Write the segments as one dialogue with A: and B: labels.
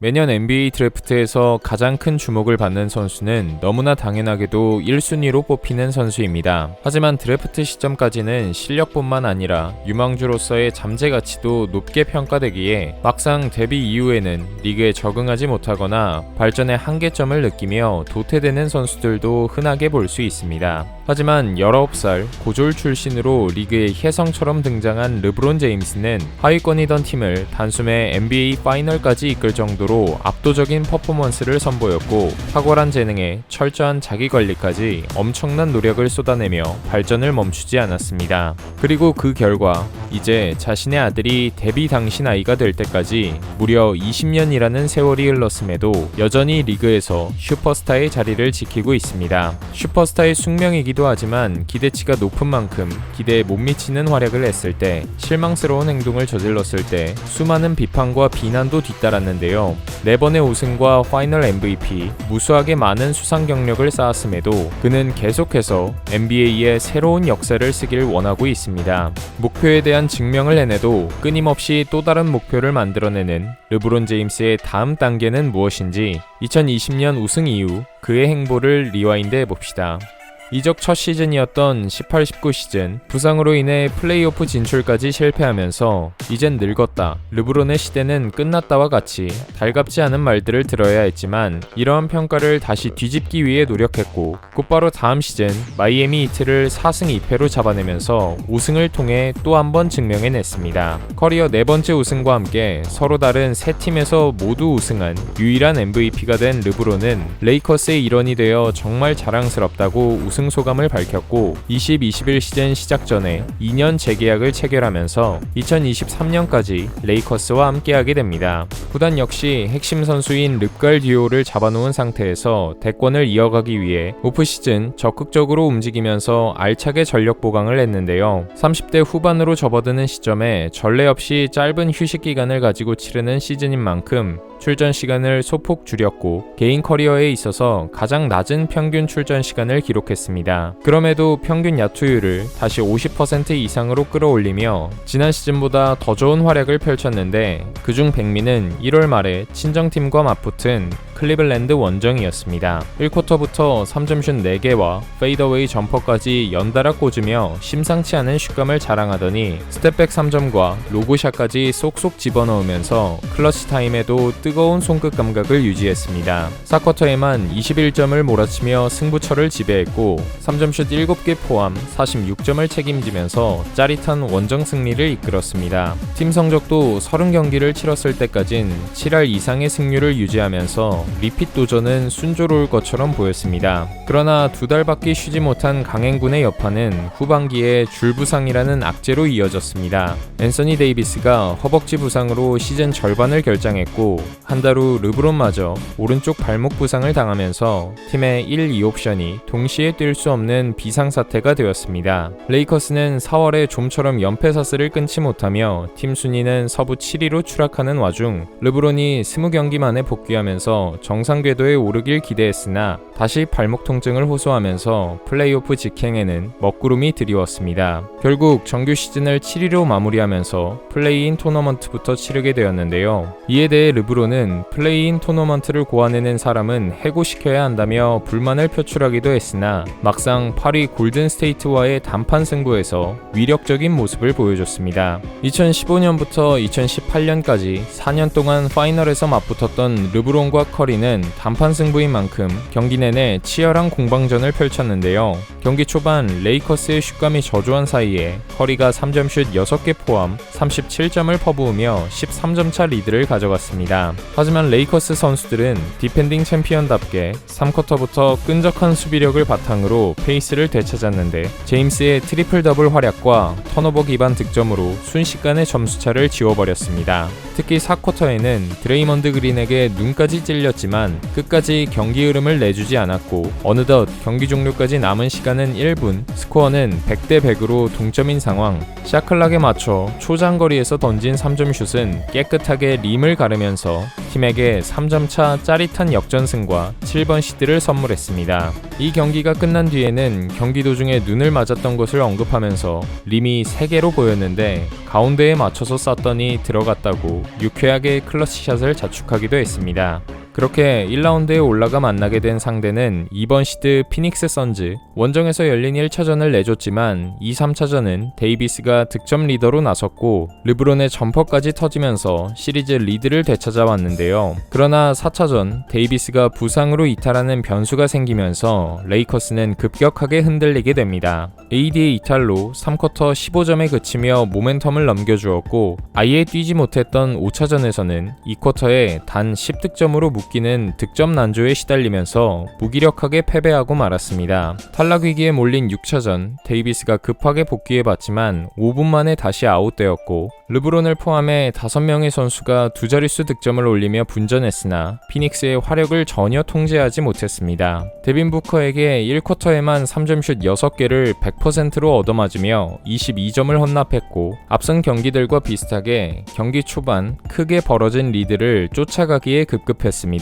A: 매년 NBA 드래프트에서 가장 큰 주목을 받는 선수는 너무나 당연하게도 1순위로 뽑히는 선수입니다. 하지만 드래프트 시점까지는 실력뿐만 아니라 유망주로서의 잠재 가치도 높게 평가되기에 막상 데뷔 이후에는 리그에 적응하지 못하거나 발전의 한계점을 느끼며 도태되는 선수들도 흔하게 볼 수 있습니다. 하지만 19살 고졸 출신으로 리그의 혜성처럼 등장한 르브론 제임스는 하위권이던 팀을 단숨에 NBA 파이널까지 이끌 정도로 압도적인 퍼포먼스를 선보였고, 탁월한 재능에 철저한 자기관리까지 엄청난 노력을 쏟아내며 발전을 멈추지 않았습니다. 그리고 그 결과 이제 자신의 아들이 데뷔 당시 나이가 될 때까지 무려 20년이라는 세월이 흘렀음에도 여전히 리그에서 슈퍼스타의 자리를 지키고 있습니다. 슈퍼스타의 숙명이기도 하지만 기대치가 높은 만큼 기대에 못 미치는 활약을 했을 때, 실망스러운 행동을 저질렀을 때 수많은 비판과 비난도 뒤따랐는데요. 4번의 우승과 파이널 MVP, 무수하게 많은 수상 경력을 쌓았음에도 그는 계속해서 NBA의 새로운 역사를 쓰길 원하고 있습니다. 목표에 대한 증명을 해내도 끊임없이 또 다른 목표를 만들어내는 르브론 제임스의 다음 단계는 무엇인지 2020년 우승 이후 그의 행보를 리와인드 해봅시다. 이적 첫 시즌이었던 18-19 시즌, 부상으로 인해 플레이오프 진출까지 실패하면서 이젠 늙었다, 르브론의 시대는 끝났다와 같이 달갑지 않은 말들을 들어야 했지만, 이러한 평가를 다시 뒤집기 위해 노력했고 곧바로 다음 시즌 마이애미 히트를 4승 2패로 잡아내면서 우승을 통해 또 한 번 증명해냈습니다. 커리어 4번째 우승과 함께 서로 다른 세 팀에서 모두 우승한 유일한 MVP가 된 르브론은 레이커스의 일원이 되어 정말 자랑스럽다고 우승 소감을 밝혔고, 20-21 시즌 시작 전에 2년 재계약을 체결하면서 2023년까지 레이커스와 함께하게 됩니다. 구단 역시 핵심 선수인 르갈 듀오를 잡아놓은 상태에서 대권을 이어가기 위해 오프시즌 적극적으로 움직이면서 알차게 전력 보강을 했는데요. 30대 후반으로 접어드는 시점에 전례 없이 짧은 휴식 기간을 가지고 치르는 시즌인 만큼 출전 시간을 소폭 줄였고 개인 커리어에 있어서 가장 낮은 평균 출전 시간을 기록했습니다. 그럼에도 평균 야투율을 다시 50% 이상으로 끌어올리며 지난 시즌보다 더 좋은 활약을 펼쳤는데, 그중 백미는 1월 말에 친정팀과 맞붙은 클리블랜드 원정이었습니다. 1쿼터부터 3점슛 4개와 페이더웨이 점퍼까지 연달아 꽂으며 심상치 않은 슛감을 자랑하더니 스텝백 3점과 로고샷까지 쏙쏙 집어넣으면서 클러치 타임에도 뜨거운 손끝 감각을 유지했습니다. 4쿼터에만 21점을 몰아치며 승부처를 지배했고 3점슛 7개 포함 46점을 책임지면서 짜릿한 원정 승리를 이끌었습니다. 팀 성적도 30경기를 치렀을 때까진 7할 이상의 승률을 유지하면서 리핏 도전은 순조로울 것처럼 보였습니다. 그러나 2달밖에 쉬지 못한 강행군의 여파는 후반기에 줄부상이라는 악재로 이어졌습니다. 앤서니 데이비스가 허벅지 부상으로 시즌 절반을 결장했고, 한 달 후 르브론마저 오른쪽 발목 부상을 당하면서 팀의 1, 2옵션이 동시에 뛸 수 없는 비상사태가 되었습니다. 레이커스는 4월에 좀처럼 연패사슬을 끊지 못하며 팀 순위는 서부 7위로 추락하는 와중 르브론이 20경기 만에 복귀하면서 정상 궤도에 오르길 기대했으나 다시 발목 통증을 호소하면서 플레이오프 직행에는 먹구름이 드리웠습니다. 결국 정규 시즌을 7위로 마무리하면서 플레이인 토너먼트부터 치르게 되었는데요. 이에 대해 르브론은 플레이인 토너먼트를 고안해낸 사람은 해고시켜야 한다며 불만을 표출하기도 했으나 막상 8위 골든스테이트와의 단판 승부에서 위력적인 모습을 보여줬습니다. 2015년부터 2018년까지 4년 동안 파이널에서 맞붙었던 르브론과 커리는 단판 승부인 만큼 경기 내내 치열한 공방전을 펼쳤는데요. 경기 초반 레이커스의 슛감이 저조한 사이에 커리가 3점슛 6개 포함 37점을 퍼부으며 13점차 리드를 가져갔습니다. 하지만 레이커스 선수들은 디펜딩 챔피언답게 3쿼터부터 끈적한 수비력을 바탕으로 페이스를 되찾았는데, 제임스의 트리플 더블 활약과 턴오버 기반 득점으로 순식간에 점수차를 지워버렸습니다. 특히 4쿼터에는 드레이먼드 그린에게 눈까지 찔렸지만 끝까지 경기 흐름을 내주지 않았고, 어느덧 경기 종료까지 남은 시간은 1분, 스코어는 100대 100으로 동점인 상황. 샤클락에 맞춰 초장거리에서 던진 3점 슛은 깨끗하게 림을 가르면서 팀에게 3점차 짜릿한 역전승과 7번 시드를 선물했습니다. 이 경기가 끝난 뒤에는 경기 도중에 눈을 맞았던 것을 언급하면서 림이 3개로 보였는데 가운데에 맞춰서 쐈더니 들어갔다고 후 유쾌하게 클러치샷을 자축하기도 했습니다. 그렇게 1라운드에 올라가 만나게 된 상대는 이번 시드 피닉스 선즈. 원정에서 열린 1차전을 내줬지만 2, 3차전은 데이비스가 득점 리더로 나섰고 르브론의 점퍼까지 터지면서 시리즈 리드를 되찾아왔는데요. 그러나 4차전 데이비스가 부상으로 이탈하는 변수가 생기면서 레이커스는 급격하게 흔들리게 됩니다. AD의 이탈로 3쿼터 15점에 그치며 모멘텀을 넘겨주었고 아예 뛰지 못했던 5차전에서는 2쿼터에 단 10득점으로 묶이는 득점 난조에 시달리면서 무기력하게 패배하고 말았습니다. 탈락 위기에 몰린 6차전 데이비스가 급하게 복귀해봤지만 5분 만에 다시 아웃되었고 르브론을 포함해 5명의 선수가 두 자릿수 득점을 올리며 분전했으나 피닉스의 화력을 전혀 통제하지 못했습니다. 데빈 부커에게 1쿼터에만 3점슛 6개를 100%로 얻어맞으며 22점을 헌납했고 앞선 경기들과 비슷하게 경기 초반 크게 벌어진 리드를 쫓아가기에 급급했습니다.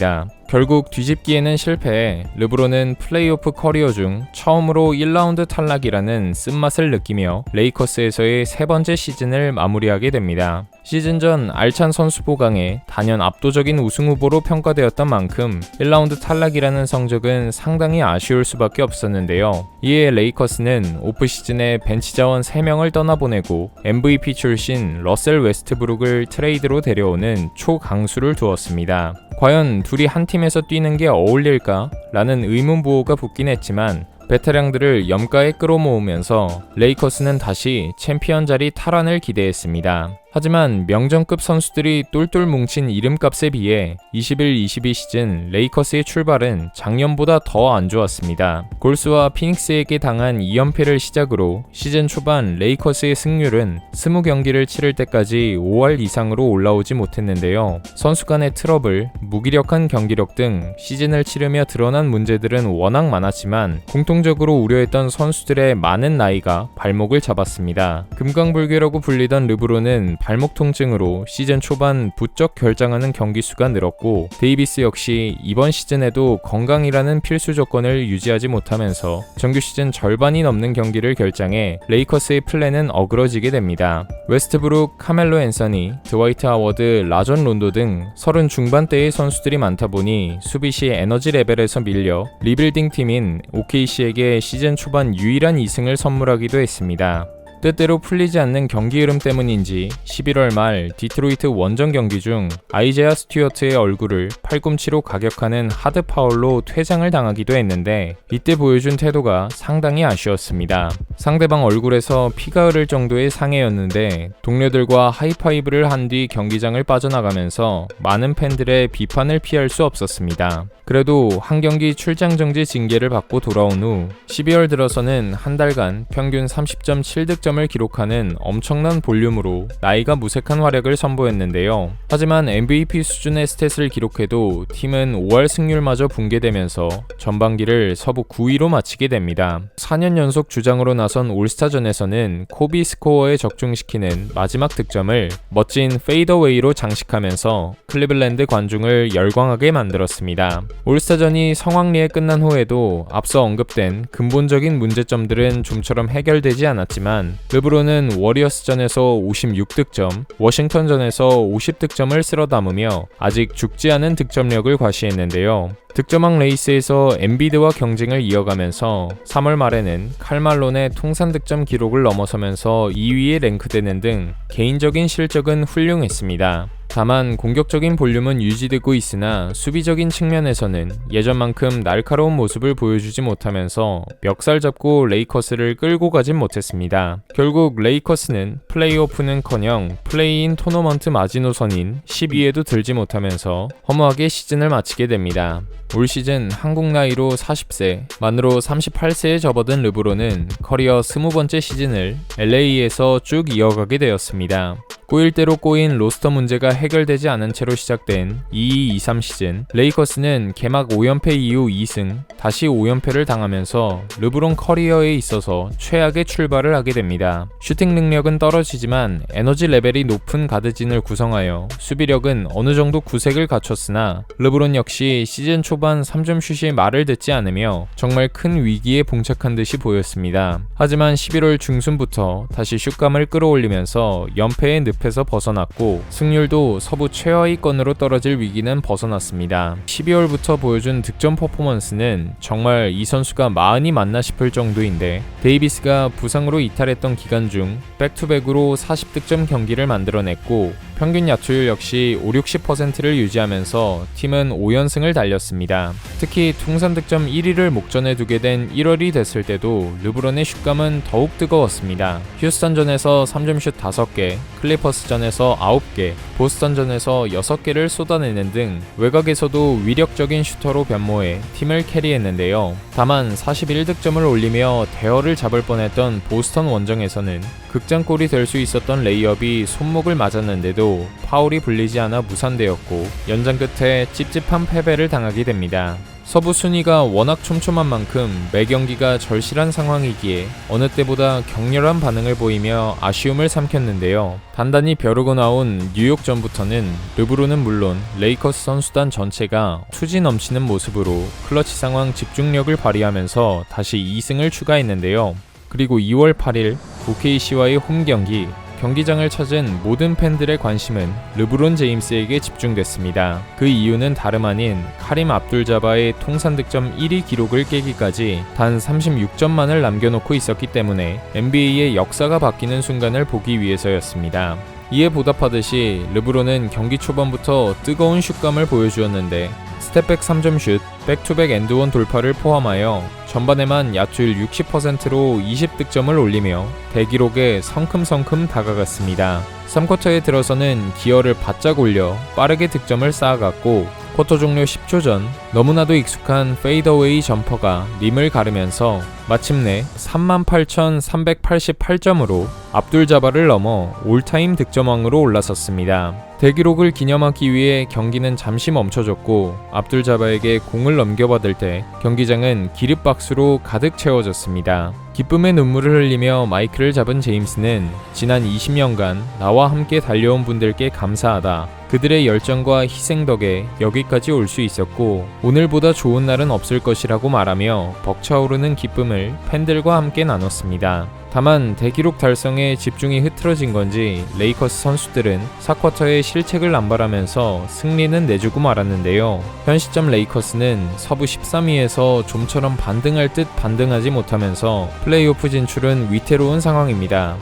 A: 결국 뒤집기에는 실패해 르브론은 플레이오프 커리어 중 처음으로 1라운드 탈락이라는 쓴맛을 느끼며 레이커스에서의 세 번째 시즌을 마무리하게 됩니다. 시즌 전 알찬 선수 보강에 단연 압도적인 우승 후보로 평가되었던 만큼 1라운드 탈락이라는 성적은 상당히 아쉬울 수밖에 없었는데요. 이에 레이커스는 오프 시즌에 벤치 자원 3명을 떠나보내고 MVP 출신 러셀 웨스트브룩을 트레이드로 데려오는 초강수를 두었습니다. 과연 둘이 한 팀에서 뛰는 게 어울릴까? 라는 의문부호가 붙긴 했지만 베테랑들을 염가에 끌어모으면서 레이커스는 다시 챔피언 자리 탈환을 기대했습니다. 하지만 명정급 선수들이 똘똘 뭉친 이름값에 비해 21-22 시즌 레이커스의 출발은 작년보다 더 안 좋았습니다. 골스와 피닉스에게 당한 2연패를 시작으로 시즌 초반 레이커스의 승률은 20경기를 치를 때까지 5할 이상으로 올라오지 못했는데요. 선수 간의 트러블, 무기력한 경기력 등 시즌을 치르며 드러난 문제들은 워낙 많았지만 공통적으로 우려했던 선수들의 많은 나이가 발목을 잡았습니다. 금강불개라고 불리던 르브론은 발목 통증으로 시즌 초반 부쩍 결장하는 경기 수가 늘었고 데이비스 역시 이번 시즌에도 건강이라는 필수 조건을 유지하지 못하면서 정규 시즌 절반이 넘는 경기를 결장해 레이커스의 플랜은 어그러지게 됩니다. 웨스트브룩, 카멜로 앤서니, 드와이트 하워드, 라존 론도 등 30 중반대의 선수들이 많다 보니 수비 시 에너지 레벨에서 밀려 리빌딩 팀인 OKC에게 시즌 초반 유일한 2승을 선물하기도 했습니다. 뜻대로 풀리지 않는 경기 흐름 때문인지 11월 말 디트로이트 원정 경기 중 아이제아 스튜어트의 얼굴을 팔꿈치로 가격하는 하드 파울로 퇴장을 당하기도 했는데 이때 보여준 태도가 상당히 아쉬웠습니다. 상대방 얼굴에서 피가 흐를 정도의 상해였는데 동료들과 하이파이브를 한 뒤 경기장을 빠져나가면서 많은 팬들의 비판을 피할 수 없었습니다. 그래도 한 경기 출장 정지 징계를 받고 돌아온 후 12월 들어서는 한 달간 평균 30.7득점을 기록하는 엄청난 볼륨으로 나이가 무색한 활약을 선보였는데요. 하지만 MVP 수준의 스탯을 기록해도 팀은 5할 승률마저 붕괴되면서 전반기를 서부 9위로 마치게 됩니다. 4년 연속 주장으로 나선 올스타전에서는 코비 스코어에 적중시키는 마지막 득점을 멋진 페이더웨이로 장식하면서 클리블랜드 관중을 열광하게 만들었습니다. 올스타전이 성황리에 끝난 후에도 앞서 언급된 근본적인 문제점들은 좀처럼 해결되지 않았지만 르브론은 워리어스전에서 56득점, 워싱턴전에서 50득점을 쓸어 담으며 아직 죽지 않은 득점력을 과시했는데요. 득점왕 레이스에서 엠비드와 경쟁을 이어가면서 3월 말에는 칼말론의 통산 득점 기록을 넘어서면서 2위에 랭크되는 등 개인적인 실적은 훌륭했습니다. 다만 공격적인 볼륨은 유지되고 있으나 수비적인 측면에서는 예전만큼 날카로운 모습을 보여주지 못하면서 멱살 잡고 레이커스를 끌고 가진 못했습니다. 결국 레이커스는 플레이오프는커녕 플레이인 토너먼트 마지노선인 10위에도 들지 못하면서 허무하게 시즌을 마치게 됩니다. 올 시즌 한국 나이로 40세, 만으로 38세에 접어든 르브론은 커리어 20번째 시즌을 LA에서 쭉 이어가게 되었습니다. 꼬일 대로 꼬인 로스터 문제가 해결되지 않은 채로 시작된 22-23 시즌, 레이커스는 개막 5연패 이후 2승, 다시 5연패를 당하면서 르브론 커리어에 있어서 최악의 출발을 하게 됩니다. 슈팅 능력은 떨어지지만 에너지 레벨이 높은 가드진을 구성하여 수비력은 어느 정도 구색을 갖췄으나 르브론 역시 시즌 초반 3점 슛이 말을 듣지 않으며 정말 큰 위기에 봉착한 듯이 보였습니다. 하지만 11월 중순부터 다시 슛감을 끌어올리면서 연패의 늪 숲에서 벗어났고 승률도 서부 최하위권으로 떨어질 위기는 벗어났습니다. 12월부터 보여준 득점 퍼포먼스는 정말 이 선수가 마흔이 맞나 싶을 정도인데 데이비스가 부상으로 이탈했던 기간 중 백투백으로 40득점 경기를 만들어냈고 평균 야투율 역시 50-60%를 유지하면서 팀은 5연승을 달렸습니다. 특히 통산 득점 1위를 목전에 두게 된 1월이 됐을 때도 르브론의 슛감은 더욱 뜨거웠습니다. 휴스턴전에서 3점슛 5개, 클리퍼스전에서 9개, 보스턴전에서 6개를 쏟아내는 등 외곽에서도 위력적인 슈터로 변모해 팀을 캐리했는데요. 다만 41득점을 올리며 대어를 잡을 뻔했던 보스턴 원정에서는 극장골이 될 수 있었던 레이업이 손목을 맞았는데도 파울이 불리지 않아 무산되었고 연장 끝에 찝찝한 패배를 당하게 됩니다. 서부 순위가 워낙 촘촘한 만큼 매 경기가 절실한 상황이기에 어느 때보다 격렬한 반응을 보이며 아쉬움을 삼켰는데요. 단단히 벼르고 나온 뉴욕전부터는 르브론은 물론 레이커스 선수단 전체가 투지 넘치는 모습으로 클러치 상황 집중력을 발휘하면서 다시 2승을 추가했는데요. 그리고 2월 8일 OKC와의 홈 경기, 경기장을 찾은 모든 팬들의 관심은 르브론 제임스에게 집중됐습니다. 그 이유는 다름 아닌 카림 압둘자바의 통산 득점 1위 기록을 깨기까지 단 36점만을 남겨놓고 있었기 때문에 NBA의 역사가 바뀌는 순간을 보기 위해서였습니다. 이에 보답하듯이 르브론은 경기 초반부터 뜨거운 슛감을 보여주었는데 스텝백 3점슛, 백투백 엔드원 돌파를 포함하여 전반에만 야투율 60%로 20득점을 올리며 대기록에 성큼성큼 다가갔습니다. 3쿼터에 들어서는 기어를 바짝 올려 빠르게 득점을 쌓아갔고 쿼터 종료 10초 전 너무나도 익숙한 페이더웨이 점퍼가 림을 가르면서 마침내 38,388점으로 압둘자바를 넘어 올타임 득점왕으로 올라섰습니다. 대기록을 기념하기 위해 경기는 잠시 멈춰졌고 압둘자바에게 공을 넘겨받을 때 경기장은 기립박수로 가득 채워졌습니다. 기쁨의 눈물을 흘리며 마이크를 잡은 제임스는 지난 20년간 나와 함께 달려온 분들께 감사하다. 그들의 열정과 희생 덕에 여기까지 올 수 있었고 오늘보다 좋은 날은 없을 것이라고 말하며 벅차오르는 기쁨을 팬들과 함께 나눴습니다. 다만 대기록 달성에 집중이 흐트러진 건지 레이커스 선수들은 4쿼터에 실책을 남발하면서 승리는 내주고 말았는데요. 현 시점 레이커스는 서부 13위에서 좀처럼 반등할 듯 반등하지 못하면서 플레이오프 진출은 위태로운 상황입니다.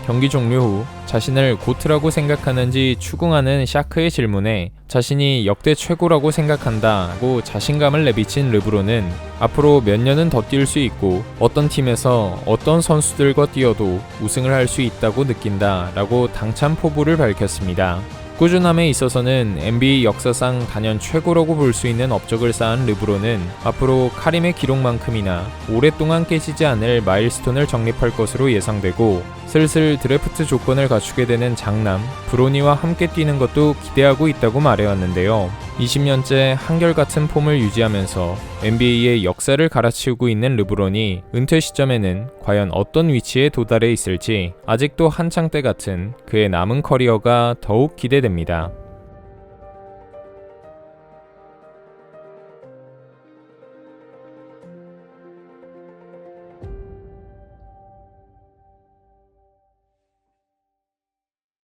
A: 경기 종료 후 자신을 고트라고 생각하는지 추궁하는 샤크의 질문에 자신이 역대 최고라고 생각한다고 자신감을 내비친 르브론은 앞으로 몇 년은 더 뛸 수 있고 어떤 팀에서 어떤 선수들과 뛰어도 우승을 할 수 있다고 느낀다라고 당찬 포부를 밝혔습니다. 꾸준함에 있어서는 NBA 역사상 단연 최고라고 볼 수 있는 업적을 쌓은 르브론은 앞으로 카림의 기록만큼이나 오랫동안 깨지지 않을 마일스톤을 정립할 것으로 예상되고 슬슬 드래프트 조건을 갖추게 되는 장남 브로니와 함께 뛰는 것도 기대하고 있다고 말해왔는데요. 20년째 한결같은 폼을 유지하면서 NBA의 역사를 갈아치우고 있는 르브론이 은퇴 시점에는 과연 어떤 위치에 도달해 있을지 아직도 한창 때 같은 그의 남은 커리어가 더욱 기대됩니다.